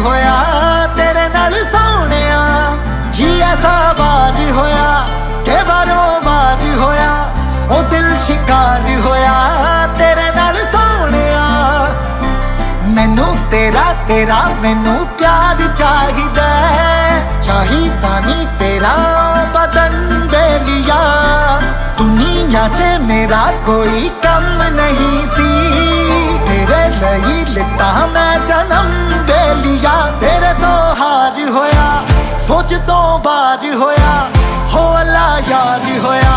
होया तेरे नाल सोहणिया, जी ऐसा वार होया ते बारों वार होया, ओ दिल शिकार होया तेरे नाल सोहणिया। मैनू तेरा तेरा मैनू प्यार चाहिदा, चाहिदा नी तेरा बदन बेलिया। दुनिया च मेरा कोई कम नहीं सी, तेरे लई लिता मैं जन्म बेलिया। तेरे तो हार होया, सोच तो बार होया, हो अल्लाह यार होया।